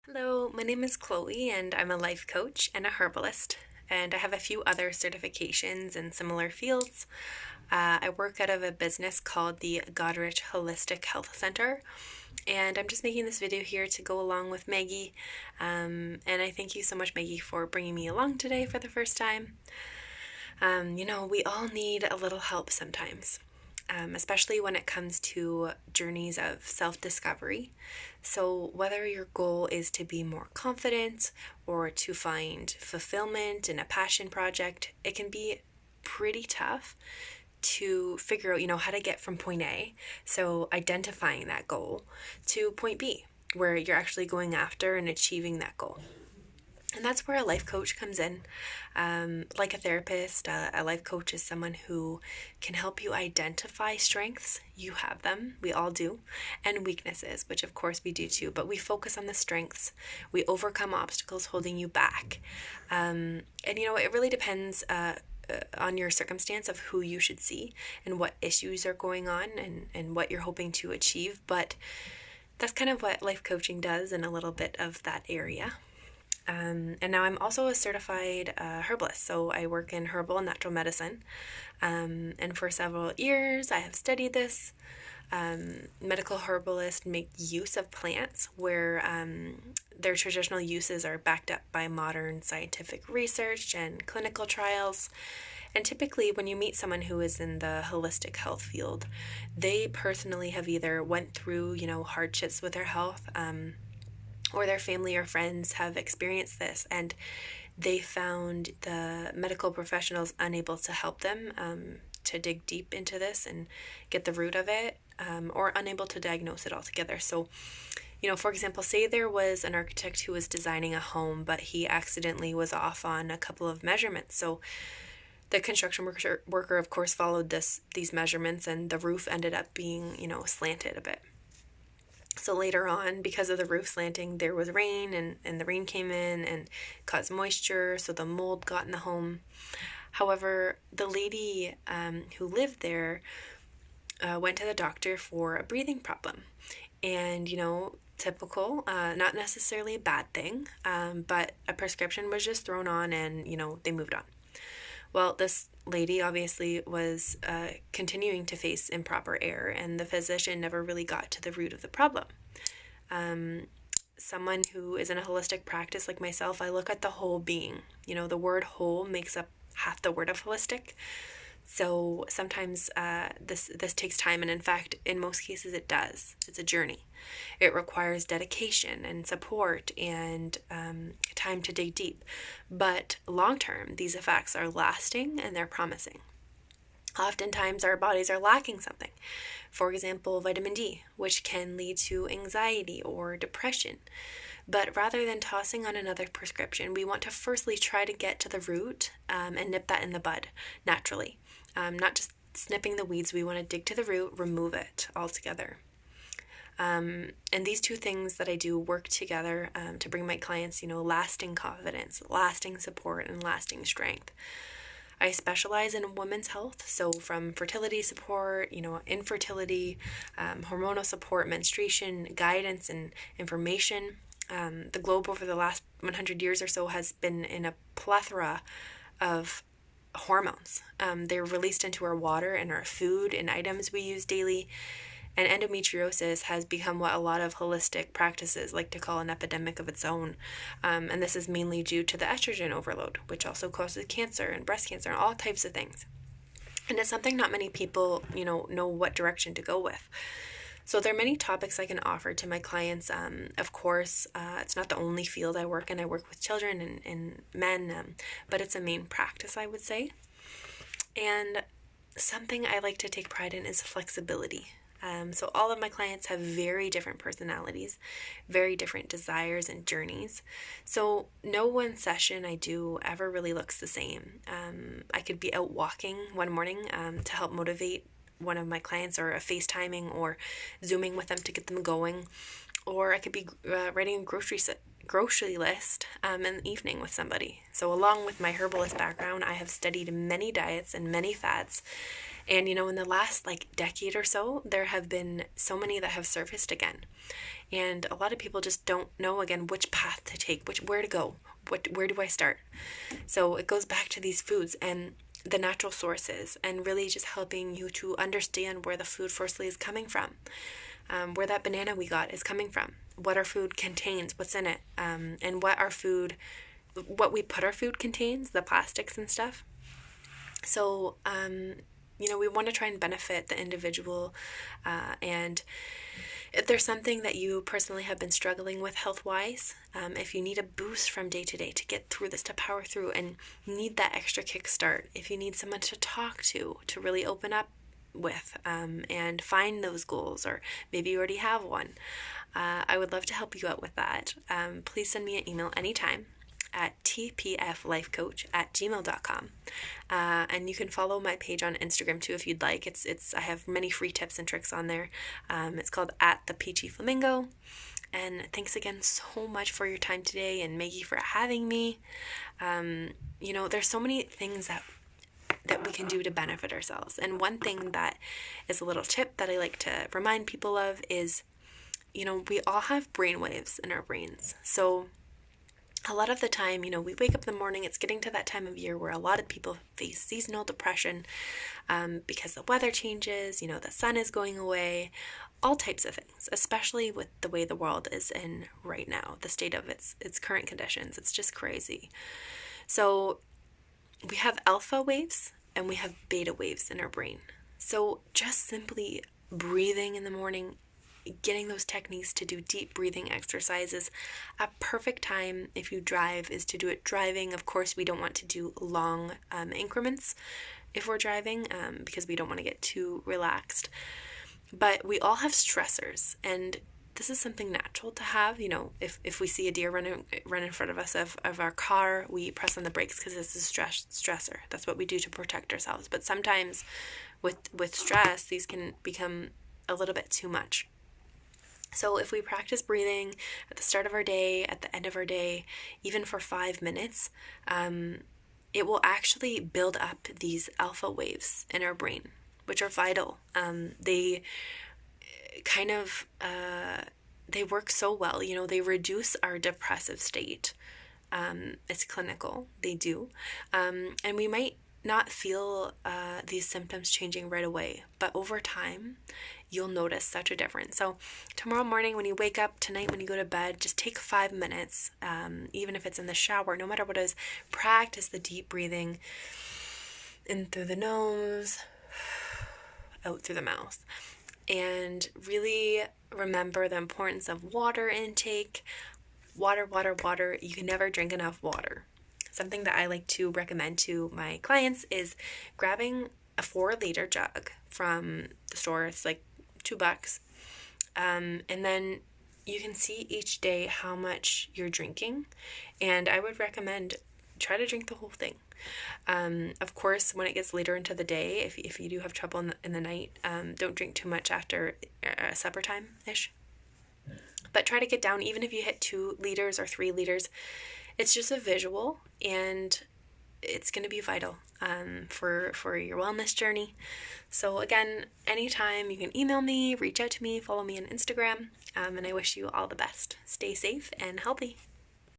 Hello, my name is Chloe, and I'm a life coach and a herbalist, and I have a few other certifications in similar fields. I work out of a business called the Goderich Holistic Health Center, and I'm just making this video here to go along with Maggie. And I thank you so much, Maggie, for bringing me along today for the first time. We all need a little help sometimes. Especially when it comes to journeys of self discovery. So, whether your goal is to be more confident or to find fulfillment in a passion project, it can be pretty tough to figure out, how to get from point A. So, identifying that goal to point B, where you're actually going after and achieving that goal. And that's where a life coach comes in. Like a therapist, a life coach is someone who can help you identify strengths. You have them, we all do, and weaknesses, which of course we do too. But we focus on the strengths. We overcome obstacles holding you back. It really depends on your circumstance of who you should see and what issues are going on and what you're hoping to achieve. But that's kind of what life coaching does in a little bit of that area. And now I'm also a certified herbalist, so I work in herbal and natural medicine. And for several years, I have studied this. Medical herbalists make use of plants where their traditional uses are backed up by modern scientific research and clinical trials. And typically, when you meet someone who is in the holistic health field, they personally have either went through, hardships with their health, or their family or friends have experienced this, and they found the medical professionals unable to help them to dig deep into this and get the root of it, or unable to diagnose it altogether. So, for example, say there was an architect who was designing a home, but he accidentally was off on a couple of measurements. So the construction worker of course, followed these measurements, and the roof ended up being, slanted a bit. So later on, because of the roof slanting, there was rain, and the rain came in and caused moisture, so the mold got in the home. However, the lady who lived there went to the doctor for a breathing problem. And, typical, not necessarily a bad thing, but a prescription was just thrown on, and, they moved on. Well, this lady obviously was continuing to face improper air, and the physician never really got to the root of the problem. Someone who is in a holistic practice like myself, I look at the whole being. The word whole makes up half the word of holistic. So sometimes this takes time, and in fact, in most cases it does. It's a journey. It requires dedication and support and time to dig deep. But long term, these effects are lasting and they're promising. Oftentimes our bodies are lacking something. For example, vitamin D, which can lead to anxiety or depression. But rather than tossing on another prescription, we want to firstly try to get to the root and nip that in the bud naturally. Not just snipping the weeds, we want to dig to the root, remove it altogether. And these two things that I do work together to bring my clients, lasting confidence, lasting support, and lasting strength. I specialize in women's health, so from fertility support, infertility, hormonal support, menstruation, guidance, and information. The globe over the last 100 years or so has been in a plethora of hormones. They're released into our water and our food and items we use daily. And endometriosis has become what a lot of holistic practices like to call an epidemic of its own. And this is mainly due to the estrogen overload, which also causes cancer and breast cancer and all types of things. And it's something not many people, know what direction to go with. So there are many topics I can offer to my clients. Of course, it's not the only field I work in. I work with children and men, but it's a main practice, I would say. And something I like to take pride in is flexibility. So all of my clients have very different personalities, very different desires and journeys. So no one session I do ever really looks the same. I could be out walking one morning to help motivate one of my clients, or a FaceTiming or Zooming with them to get them going. Or I could be writing a grocery list in the evening with somebody. So along with my herbalist background, I have studied many diets and many fads. And, in the last decade or so, there have been so many that have surfaced again. And a lot of people just don't know again which path to take, where to go, where do I start? So it goes back to these foods and the natural sources, and really just helping you to understand where the food firstly is coming from, where that banana we got is coming from, what our food contains, what's in it, and what we put our food contains, the plastics and stuff. So, we want to try and benefit the individual, and if there's something that you personally have been struggling with health-wise, if you need a boost from day to day to get through this, to power through, and need that extra kickstart, if you need someone to talk to really open up with, and find those goals, or maybe you already have one, I would love to help you out with that. Please send me an email anytime at tpflifecoach@gmail.com. And you can follow my page on Instagram too if you'd like. I have many free tips and tricks on there. It's called @thepeachyflamingo. And thanks again so much for your time today, and Maggie for having me. There's so many things that we can do to benefit ourselves. And one thing that is a little tip that I like to remind people of is, we all have brain waves in our brains. So a lot of the time, we wake up in the morning, it's getting to that time of year where a lot of people face seasonal depression, because the weather changes, the sun is going away, all types of things, especially with the way the world is in right now, the state of its current conditions. It's just crazy. So we have alpha waves and we have beta waves in our brain. So just simply breathing in the morning, getting those techniques to do deep breathing exercises. A perfect time if you drive is to do it driving. Of course, we don't want to do long increments if we're driving, because we don't want to get too relaxed. But we all have stressors, and this is something natural to have. If we see a deer run in front of us of our car, we press on the brakes because it's a stressor. That's what we do to protect ourselves. But sometimes with stress, these can become a little bit too much. So if we practice breathing at the start of our day, at the end of our day, even for 5 minutes, it will actually build up these alpha waves in our brain, which are vital. They work so well. They reduce our depressive state. It's clinical. They do. And we might not feel these symptoms changing right away, but over time, you'll notice such a difference. So tomorrow morning when you wake up, tonight when you go to bed, just take 5 minutes, even if it's in the shower, no matter what it is, practice the deep breathing in through the nose, out through the mouth. And really remember the importance of water intake. Water. You can never drink enough water. Something that I like to recommend to my clients is grabbing a 4-liter jug from the store. It's like $2. And then you can see each day how much you're drinking. And I would recommend try to drink the whole thing. Of course, when it gets later into the day, if you do have trouble in the night, don't drink too much after supper time-ish. But try to get down, even if you hit 2 liters or 3 liters. It's just a visual, and it's going to be vital for your wellness journey. So again, anytime you can email me, reach out to me, follow me on Instagram, and I wish you all the best. Stay safe and healthy.